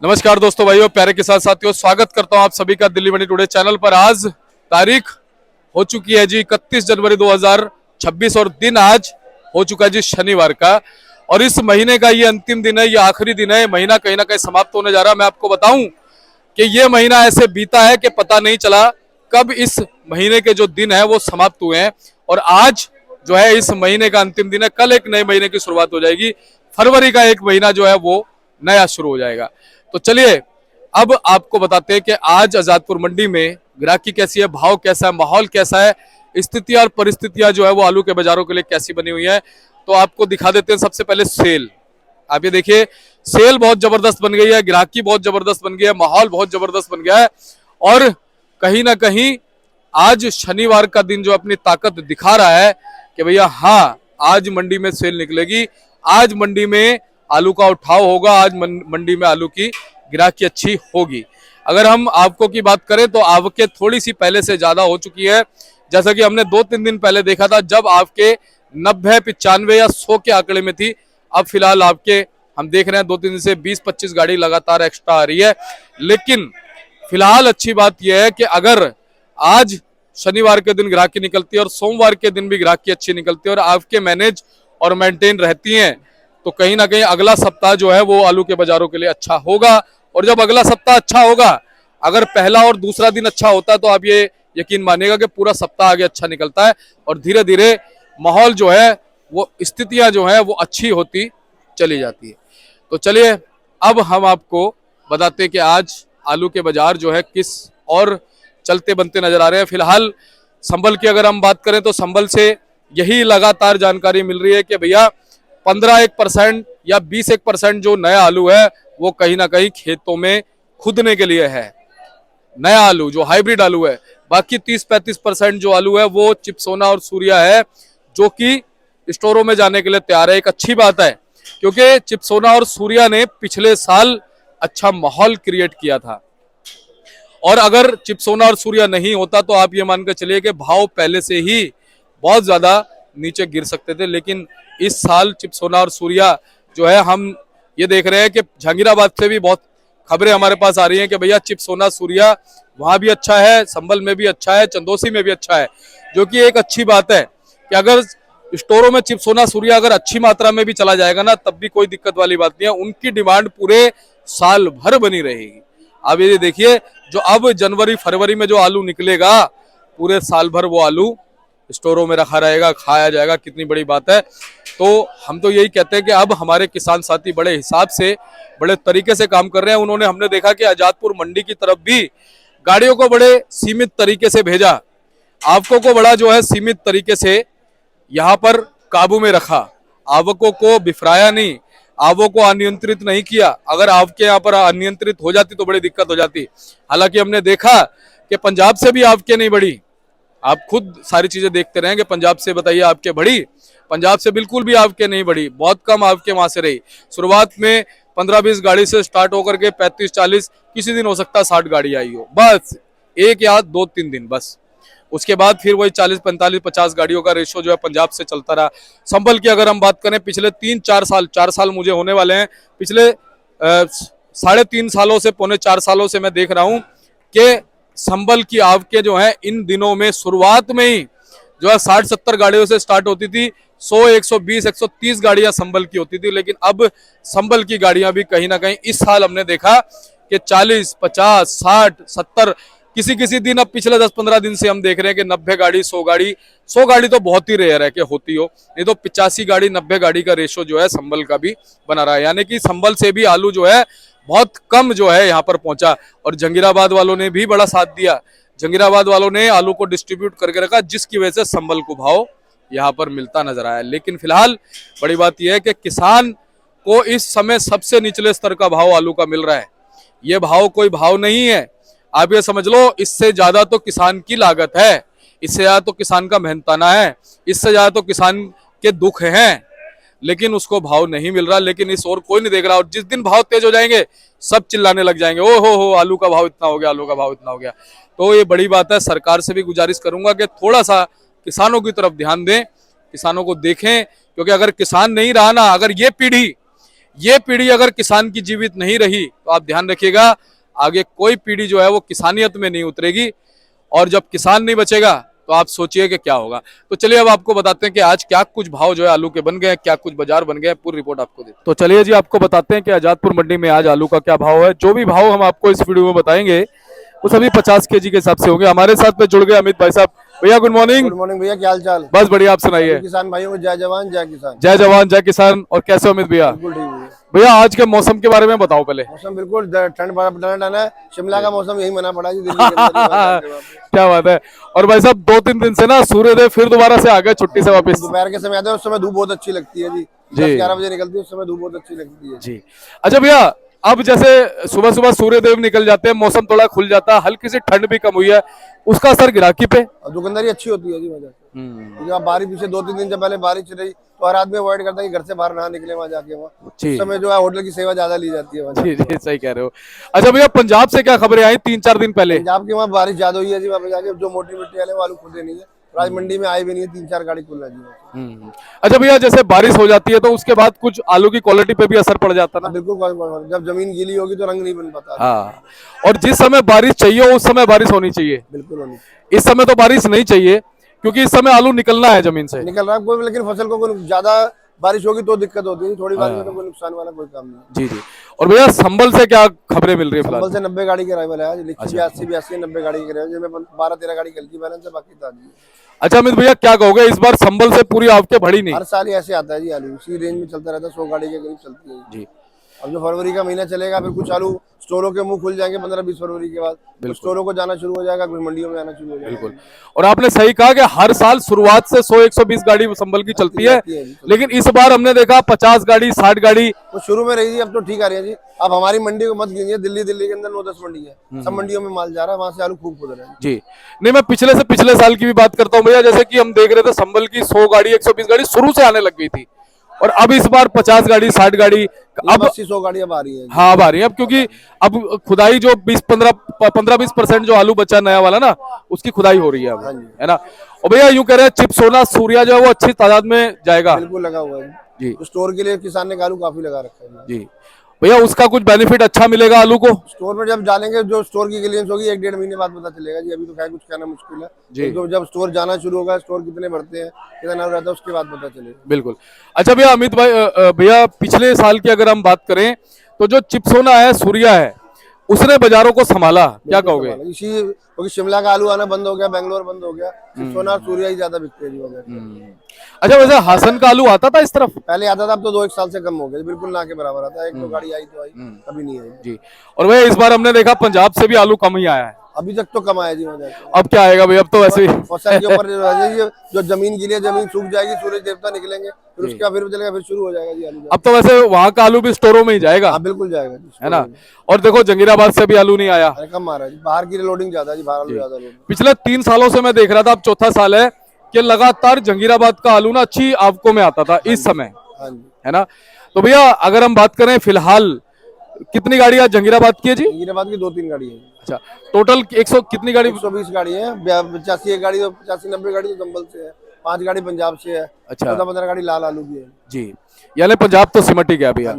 नमस्कार दोस्तों, भाइयों, प्यारे किसान साथियों, स्वागत करता हूं आप सभी का दिल्ली मंडी टुडे चैनल पर। आज तारीख हो चुकी है जी 31 जनवरी 2026 और दिन आज हो चुका है जी शनिवार का। और इस महीने का ये अंतिम दिन है, ये आखिरी दिन है। महीना कहीं ना कहीं समाप्त होने जा रहा है। मैं आपको बताऊं कि ये महीना ऐसे बीता है कि पता नहीं चला कब इस महीने के जो दिन है वो समाप्त हुए हैं। और आज जो है इस महीने का अंतिम दिन है। कल एक नए महीने की शुरुआत हो जाएगी। फरवरी का एक महीना जो है वो नया शुरू हो जाएगा। तो चलिए अब आपको बताते हैं कि आज आजादपुर मंडी में ग्राहकी कैसी है, भाव कैसा है, माहौल कैसा है, स्थितियां और परिस्थितियां जो है वो आलू के बाजारों के लिए कैसी बनी हुई है। तो आपको दिखा देते हैं सबसे पहले सेल। आप ये देखिए, सेल बहुत जबरदस्त बन गई है, ग्राहकी बहुत जबरदस्त बन गई है, माहौल बहुत जबरदस्त बन गया है। और कहीं ना कहीं आज शनिवार का दिन जो अपनी ताकत दिखा रहा है कि भैया हाँ, आज मंडी में सेल निकलेगी, आज मंडी में आलू का उठाव होगा, आज मंडी में आलू की ग्राहकी अच्छी होगी। अगर हम आवकों की बात करें तो आवकें थोड़ी सी पहले से ज्यादा हो चुकी है। जैसा कि हमने 2-3 दिन पहले देखा था, जब आपके 90, 95 या 100 के आंकड़े में थी। अब फिलहाल आपके हम देख रहे हैं 2-3 दिन से 20-25 गाड़ी लगातार एक्स्ट्रा आ रही है। लेकिन फिलहाल अच्छी बात यह है कि अगर आज शनिवार के दिन ग्राहकी निकलती है और सोमवार के दिन भी ग्राहकी अच्छी निकलती है और आपके मैनेज और मेंटेन रहती हैं, तो कहीं ना कहीं अगला सप्ताह जो है वो आलू के बाजारों के लिए अच्छा होगा। और जब अगला सप्ताह अच्छा होगा, अगर पहला और दूसरा दिन अच्छा होता है तो आप ये यकीन मानिएगा कि पूरा सप्ताह आगे अच्छा निकलता है और धीरे धीरे माहौल जो है वो स्थितियां जो है वो अच्छी होती चली जाती है। तो चलिए अब हम आपको बताते हैं कि आज आलू के बाजार जो है किस और चलते बनते नजर आ रहे हैं। फिलहाल संभल की अगर हम बात करें तो संभल से यही लगातार जानकारी मिल रही है कि भैया 15% या 20% जो नया आलू है वो कहीं ना कहीं खेतों में खुदने के लिए है, नया आलू जो हाइब्रिड आलू है। बाकी 30-35% जो आलू है वो चिपसोना और सूर्या है, जो कि स्टोरों में जाने के लिए तैयार है। एक अच्छी बात है क्योंकि चिपसोना और सूर्या ने पिछले साल अच्छा माहौल क्रिएट किया था। और अगर चिपसोना और सूर्या नहीं होता तो आप ये मानकर चलिए कि भाव पहले से ही बहुत ज्यादा नीचे गिर सकते थे। लेकिन इस साल चिपसोना और सूर्या जो है, हम ये देख रहे हैं कि जहांगीराबाद से भी बहुत खबरें हमारे पास आ रही हैं कि भैया चिपसोना सूर्या वहां भी अच्छा है, संभल में भी अच्छा है, चंदोसी में भी अच्छा है। जो कि एक अच्छी बात है कि अगर स्टोरों में चिपसोना सूर्या अगर अच्छी मात्रा में भी चला जाएगा ना, तब भी कोई दिक्कत वाली बात नहीं है। उनकी डिमांड पूरे साल भर बनी रहेगी। अब ये देखिए, जो अब जनवरी फरवरी में जो आलू निकलेगा, पूरे साल भर वो आलू स्टोरों में रखा रहेगा, खाया जाएगा। कितनी बड़ी बात है। तो हम तो यही कहते हैं कि अब हमारे किसान साथी बड़े हिसाब से, बड़े तरीके से काम कर रहे हैं। उन्होंने, हमने देखा कि आजादपुर मंडी की तरफ भी गाड़ियों को बड़े सीमित तरीके से भेजा, आवकों को बड़ा जो है सीमित तरीके से यहाँ पर काबू में रखा, आवकों को बिफराया नहीं, आवकों को अनियंत्रित नहीं किया। अगर आवकें यहाँ पर अनियंत्रित हो जाती तो बड़ी दिक्कत हो जाती। हालांकि हमने देखा कि पंजाब से भी आवकें नहीं बढ़ी। आप खुद सारी चीजें देखते रहे कि पंजाब से बताइए आपके बढ़ी, पंजाब से बिल्कुल भी आपके नहीं बढ़ी, बहुत कम आपके वहां से रही। शुरुआत में 15-20 गाड़ी से स्टार्ट होकर के 35-40, किसी दिन हो सकता है 60 गाड़ी आई हो, बस एक या 2-3 दिन बस। उसके बाद फिर वही 40-45-50 गाड़ियों का रेशो जो है पंजाब से चलता रहा। संभल की अगर हम बात करें, पिछले 4 साल मुझे होने वाले हैं, पिछले 3.5 सालों से, पौने 4 सालों से मैं देख रहा हूं कि संभल की आवकें जो है इन दिनों में शुरुआत में ही जो है 60-70 गाड़ियों से स्टार्ट होती थी। 100, 120, 130 गाड़ियां संभल की होती थी। लेकिन अब संभल की गाड़ियां भी कहीं ना कहीं इस साल हमने देखा कि 40, 50, 60, 70, किसी किसी दिन, अब पिछले 10-15 दिन से हम देख रहे हैं कि 90 गाड़ी, 100 गाड़ी। 100 गाड़ी तो बहुत ही रेयर है कि होती हो, नहीं तो 85 गाड़ी, 90 गाड़ी का रेशो जो है संभल का भी बना रहा है। यानी कि संभल से भी आलू जो है बहुत कम जो है यहाँ पर पहुंचा। और जहांगीराबाद वालों ने भी बड़ा साथ दिया। जहांगीराबाद वालों ने आलू को डिस्ट्रीब्यूट करके रखा, जिसकी वजह से संभल को भाव यहाँ पर मिलता नजर आया। लेकिन फिलहाल बड़ी बात यह है कि किसान को इस समय सबसे निचले स्तर का भाव आलू का मिल रहा है। ये भाव कोई भाव नहीं है, आप ये समझ लो। इससे ज्यादा तो किसान की लागत है, इससे ज्यादा तो किसान का मेहनताना है, इससे ज्यादा तो किसान के दुख हैं, लेकिन उसको भाव नहीं मिल रहा। लेकिन इस और कोई नहीं देख रहा। और जिस दिन भाव तेज हो जाएंगे, सब चिल्लाने लग जाएंगे, ओ हो आलू का भाव इतना हो गया, आलू का भाव इतना हो गया। तो ये बड़ी बात है। सरकार से भी गुजारिश करूंगा कि थोड़ा सा किसानों की तरफ ध्यान दें, किसानों को देखें। क्योंकि अगर किसान नहीं रहा ना, अगर ये पीढ़ी ये पीढ़ी अगर किसान की जीवित नहीं रही तो आप ध्यान रखिएगा आगे कोई पीढ़ी जो है वो किसानियत में नहीं उतरेगी, और जब किसान नहीं बचेगा तो आप सोचिए कि क्या होगा। तो चलिए अब आपको बताते हैं कि आज क्या कुछ भाव जो है आलू के बन गए हैं, क्या कुछ बाजार बन गए हैं, पूरी रिपोर्ट आपको दे। तो चलिए जी आपको बताते हैं कि आजादपुर मंडी में आज आलू का क्या भाव है। जो भी भाव हम आपको इस वीडियो में बताएंगे वो सभी 50 केजी के हिसाब से होंगे। हमारे साथ में जुड़ गए अमित भाई साहब। भैया गुड मॉर्निंग। गुड मॉर्निंग भैया, क्या हाल चाल? बस बढ़िया, आप सुनाइए। किसान भाइयों को जय जवान जय किसान। जय जवान जय किसान। और कैसे हो अमित भैया? बिल्कुल ठीक है भैया आज के मौसम के बारे में बताओ पहले। मौसम बिल्कुल ठंड डन है। शिमला का मौसम यही मना पड़ा जी, दिल्ली के अंदर ही वहाँ जाके क्या बात है। और भाई साहब 2-3 दिन से ना सूर्यदेव फिर दोबारा से आ गए छुट्टी से वापस। दोपहर के समय आते हैं, उस समय धूप बहुत अच्छी लगती है जी। 10-11 बजे निकलती है, उस समय धूप बहुत अच्छी लगती है जी। अच्छा भैया, अब जैसे सुबह सुबह सूर्यदेव निकल जाते हैं, मौसम थोड़ा खुल जाता है, हल्की सी ठंड भी कम हुई है, उसका असर गिराकी पे? और दुकानदारी अच्छी होती है जी वजह से। क्योंकि आप बारिश पीछे 2-3 दिन से पहले बारिश रही तो हर आदमी अवॉइड करता है कि घर से बाहर ना निकले वहाँ जाके। वहाँ उस समय जो है होटल की सेवा ज्यादा ली जाती है। जी जी सही कह रहे हो। अच्छा भैया, पंजाब से क्या खबरें आई 3-4 दिन पहले? पंजाब की वहाँ बारिश ज्यादा हुई है जी, वहाँ पे जाके जो मोटी मिट्टी वाले वो आलू खुदे नहीं है, आज मंडी में आई भी नहीं है, 3-4 गाड़ी खुल रही है। अच्छा भैया, जैसे बारिश हो जाती है तो उसके बाद कुछ आलू की क्वालिटी पे भी असर पड़ जाता है ना? बिल्कुल, जब जमीन गीली होगी तो रंग नहीं बन पाता। हाँ, और जिस समय बारिश चाहिए उस समय बारिश होनी चाहिए। बिल्कुल होनी। इस समय तो बारिश नहीं चाहिए क्योंकि इस समय आलू निकलना है जमीन से। निकल रहा है कोई, लेकिन फसल को कोई ज्यादा बारिश होगी तो दिक्कत होती है, थोड़ी बारिश में तो कोई नुकसान वाला कोई काम नहीं। जी जी। और भैया संभल से क्या खबरें मिल रही है? संभल से 90 गाड़ी के अराइवल है, लिखी 82 90 गाड़ी के जिसमें 12-13 गाड़ी कल की बैलेंस है, बाकी ताजी। अच्छा अमित भैया, क्या कहोगे इस बार संभल से पूरी आपके भड़ी नहीं? हर साल ही ऐसे आता है जी, आलू इसी रेंज में चलता रहता है, 100 गाड़ी के करीब चलती है जी। अब जो फरवरी का महीना चलेगा फिर कुछ आलू स्टोरों के मुंह खुल जाएंगे 15-20 फरवरी के बाद, तो स्टोरों को जाना शुरू हो जाएगा, कुछ मंडियों में आना शुरू हो जाएगा। बिल्कुल। और आपने सही कहा कि हर साल शुरुआत से 100-120 गाड़ी संभल की चलती है, लेकिन इस बार हमने देखा 50 गाड़ी 60 गाड़ी तो शुरू में रही थी, अब तो ठीक आ रही है जी। अब हमारी मंडी को मत गिनिए, दिल्ली के अंदर 9-10 मंडी है, सब मंडियों में माल जा रहा है, वहां से आलू खूब खुद रहे हैं जी। नहीं, मैं पिछले से पिछले साल की भी बात करता हूँ भैया, जैसे कि हम देख रहे थे संभल की 100 गाड़ी 120 गाड़ी शुरू से आने लग गई थी, और अब इस बार 50 गाड़ी 60 गाड़ी, अब 80-100 गाड़ी अब आ रही है। हाँ अब आ रही है, अब क्योंकि अब खुदाई जो 15-20% जो आलू बचा नया वाला ना, उसकी खुदाई हो रही है अब, है ना। और भैया यूं कह रहे हैं चिप सोना सूर्या जो है वो अच्छी तादाद में जाएगा। बिल्कुल लगा हुआ है जी। तो स्टोर के लिए किसान ने आलू काफी लगा रखा है जी। भैया उसका कुछ बेनिफिट अच्छा मिलेगा आलू को? स्टोर में जब डालेंगे, जो स्टोर की क्लियरेंस होगी 1-1.5 महीने बाद पता चलेगा जी, अभी तो क्या कुछ कहना मुश्किल है। तो जब स्टोर जाना शुरू होगा, स्टोर कितने भरते हैं, कितना रहता है, उसके बाद पता चलेगा। बिल्कुल। अच्छा भैया अमित भाई, भैया पिछले साल की अगर हम बात करें तो जो चिपसोना है सूर्या है उसने बाजारों को संभाला, क्या कहोगे? इसी क्योंकि शिमला का आलू आना बंद हो गया, बेंगलोर बंद हो गया, सोना और सूर्या ही ज्यादा बिकते हैं जी। अच्छा वैसे हासन का आलू आता था इस तरफ? पहले आता था, अब तो 2-1 साल से कम हो गया, बिल्कुल ना के बराबर आता है। 1-2 गाड़ी आई तो आई, कभी नहीं आई जी। और भैया इस बार हमने देखा पंजाब से भी आलू कम ही आया है। अभी तक तो कम आया जी। अब क्या आएगा भाई? अब तो वैसे ही फसल के ऊपर जो जमीन गिरी है, जमीन सूख जाएगी, सूरज देवता निकलेंगे, फिर उसके बाद फिर चलेगा, फिर शुरू हो जाएगा जी आलू। अब तो वैसे वहाँ का आलू भी स्टोरों में ही जाएगा। बिल्कुल जाएगा जी, है ना। और देखो जंगीराबाद से भी आलू नहीं आया, कम आ रहा है जी, बाहर की लोडिंग ज्यादा जी, बाहर आलू ज्यादा लोडिंग। पिछले 3 सालों से मैं देख रहा था, अब चौथा साल है कि लगातार जंगीराबाद का आलू ना अच्छी आवकों में आता था इस समय, है ना। तो भैया अगर हम बात करें फिलहाल कितनी गाड़ी आज जंगीराबाद की है जी? जंगीराबाद की 2-3 गाड़ी है। अच्छा, टोटल 100 कितनी गाड़ी? 120 गाड़ी है, 85 गाड़ी, 85-90 गाड़ी तो संभल से है, 5 गाड़ी पंजाब से है, अच्छा 14-15 गाड़ी लाल आलू की है जी। यानी पंजाब तो सिमट ही गया भैया।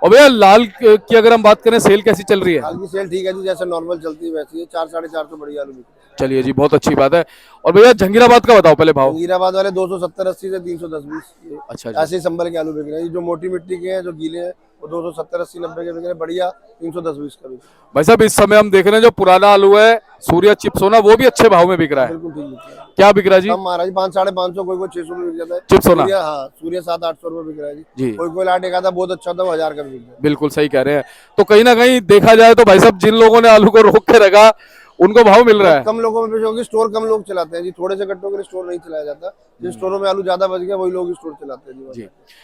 और भैया लाल की अगर हम बात करें सेल कैसी चल रही है? लाल की सेल ठीक है जी, जैसे नॉर्मल चलती है वैसी है, 400-450 बड़ी आलू बिकती है। चलिए जी, बहुत अच्छी बात है। और भैया जंगीराबाद का बताओ पहले भाव। जंगीराबाद वाले 270-80 से 310-20। अच्छा ऐसे ही संभल के आलू बिक रहे हैं, जो मोटी मिट्टी के हैं, जो गीले हैं, वो 270-80-90 के बिक रहे हैं, बढ़िया 310-20 का बिक रहा है। भाई साहब इस समय हम देख रहे हैं जो पुराना आलू है सूर्या चिपसोना, वो भी अच्छे भाव में बिक रहा है। बिल्कुल ठीक बिक रहा है। क्या बिक रहा है जी? कम आ रहा है जी, 500-550, कोई 600 में बिक जाता है चिपसोना। हाँ, सूर्य 700-800 रुपए बिक रहा है जी। कोई लाट एक आता बहुत अच्छा था, वो 1000 का बिक जाता है। बिल्कुल सही कह रहे हैं। तो कहीं ना कहीं देखा जाए तो भाई साहब जिन लोगों ने आलू को रोक के रखा उनको भाव मिल रहा है। कम लोगों में क्योंकि स्टोर कम लोग चलाते हैं जी, थोड़े से कट्टों के लिए स्टोर नहीं चलाया जाता। जिन स्टोरों में आलू ज्यादा बच गया वही लोग स्टोर चलाते हैं जी।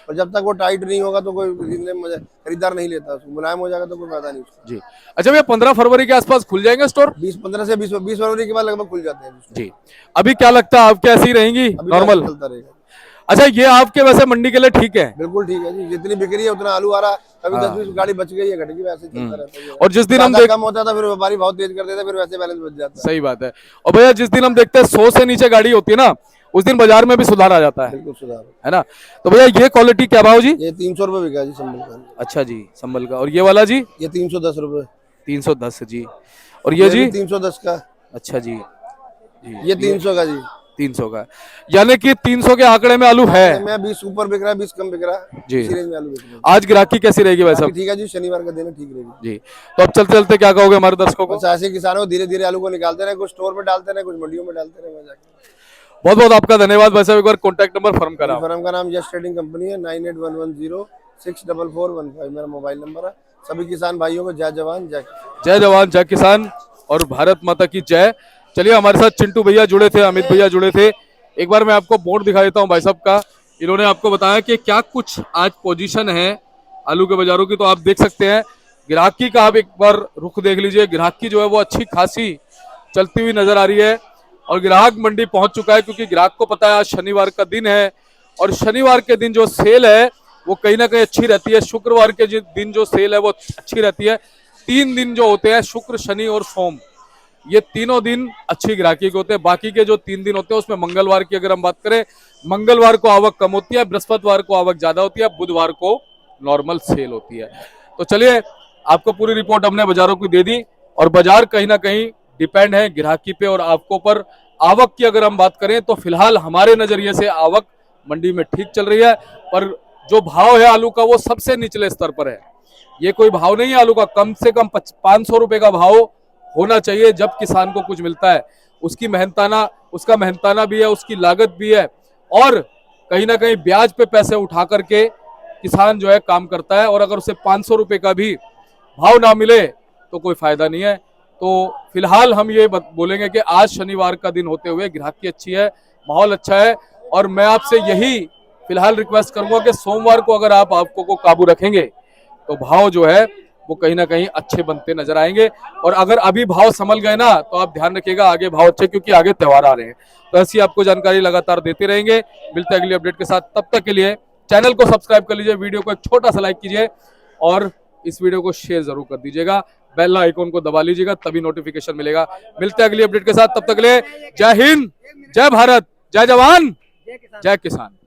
और जब तक वो टाइट नहीं होगा तो कोई खरीदार नहीं लेता, उसको मुलायम हो जाएगा तो कोई फायदा नहीं उसका जी। अच्छा भैया 15 फरवरी के आसपास खुल जाएंगे स्टोर? 15 से 20 फरवरी के बाद लगभग खुल जाते हैं जी। अभी क्या लगता है आपके ऐसी रहेंगी नॉर्मल? चलता रहेगा। अच्छा ये आपके वैसे मंडी के लिए ठीक है? बिल्कुल ठीक है जी, जितनी बिक्री है उतना आलू आ रहा है, कभी 10-20 गाड़ी बच गई है, घट गई, वैसे चलता रहता है। और जिस दिन हम कम होता था फिर व्यापारी भाव तेज कर देता, फिर वैसे बैलेंस बच जाता है। सही बात है। और भैया जिस दिन हम देखते हैं 100 से नीचे गाड़ी होती है ना, उस दिन बाजार में भी सुधार आ जाता बिल्कुल सुधार। है ना। तो भैया ये क्वालिटी क्या भाव जी? ये 300 रुपए बिका जी संभल का। अच्छा जी, संभल का। और ये वाला जी? ये 310 रुपए। 310 जी। और ये जी? 310 का। अच्छा जी, ये 300 का जी। 300 का। यानी कि 300 के आंकड़े में आलू है। मैं 20 ऊपर बिक रहा है, 20 कम बिक रहा है जी। इसी रेंज में आलू बिक रहा है। आज ग्राहकी कैसी रहेगी भाई साहब? ठीक है जी, शनिवार का दिन है, ठीक रहेगी जी। तो अब चलते चलते क्या कहोगे हमारे दर्शकों को? बस ऐसे किसानों को धीरे धीरे आलू को निकालते रहे, कुछ स्टोर में डालते रहे, कुछ मंडियों में डालते रहे। बहुत बहुत आपका धन्यवाद भाई साहब। एक बार कॉन्टैक्ट नंबर फर्म करा। फर्म का नाम यस ट्रेडिंग कंपनी है। 9811064415 मेरा मोबाइल नंबर है। सभी किसान भाइयों को जय जवान जय किसान। जय जवान जय किसान और भारत माता की जय। चलिए, हमारे साथ चिंटू भैया जुड़े थे, अमित भैया जुड़े थे। एक बार मैं आपको बोर्ड दिखा देता हूं भाई साहब का। इन्होंने आपको बताया कि क्या कुछ आज पोजीशन है आलू के बाजारों की, तो आप देख सकते हैं। ग्राहकी का आप एक बार रुख देख लीजिए। ग्राहकी जो है वो अच्छी खासी चलती हुई नजर आ रही है और ग्राहक मंडी पहुंच चुका है, क्योंकि ग्राहक को पता है आज शनिवार का दिन है और शनिवार के दिन जो सेल है वो कहीं ना कहीं अच्छी रहती है। शुक्रवार के दिन जो सेल है वो अच्छी रहती है। 3 दिन जो होते हैं, शुक्र शनि और सोम, ये तीनों दिन अच्छी ग्राहकी के होते हैं। बाकी के जो 3 दिन होते हैं उसमें मंगलवार की अगर हम बात करें, मंगलवार को आवक कम होती है, बृहस्पतिवार को आवक ज्यादा होती है, बुधवार को नॉर्मल सेल होती है। तो चलिए, आपको पूरी रिपोर्ट हमने बाजारों की दे दी और बाजार कहीं ना कहीं डिपेंड है ग्राहकी पे और आवकों पर। आवक की अगर हम बात करें तो फिलहाल हमारे नजरिए से आवक मंडी में ठीक चल रही है, पर जो भाव है आलू का वो सबसे निचले स्तर पर है। ये कोई भाव नहीं है आलू का। कम से कम 500 रुपए का भाव होना चाहिए जब किसान को कुछ मिलता है। उसका मेहनताना भी है, उसकी लागत भी है और कहीं ना कहीं ब्याज पे पैसे उठा करके किसान जो है काम करता है। और अगर उसे 500 रुपए का भी भाव ना मिले तो कोई फायदा नहीं है। तो फिलहाल हम ये बोलेंगे कि आज शनिवार का दिन होते हुए ग्राहकी अच्छी है, माहौल अच्छा है और मैं आपसे यही फिलहाल रिक्वेस्ट करूंगा कि सोमवार को अगर आप आपको को काबू रखेंगे तो भाव जो है वो कहीं ना कहीं अच्छे बनते नजर आएंगे। और अगर अभी भाव संभल गए ना तो आप ध्यान रखिएगा आगे भाव अच्छे, क्योंकि आगे त्योहार आ रहे हैं। तो ऐसी आपको जानकारी लगातार देते रहेंगे। मिलते हैं अगली अपडेट के साथ। तब तक के लिए चैनल को सब्सक्राइब कर लीजिए, वीडियो को एक छोटा सा लाइक कीजिए और इस वीडियो को शेयर जरूर कर दीजिएगा। बेल आइकॉन को दबा लीजिएगा, तभी नोटिफिकेशन मिलेगा। मिलते हैं अगली अपडेट के साथ। तब तक के लिए जय हिंद, जय भारत, जय जवान, जय किसान।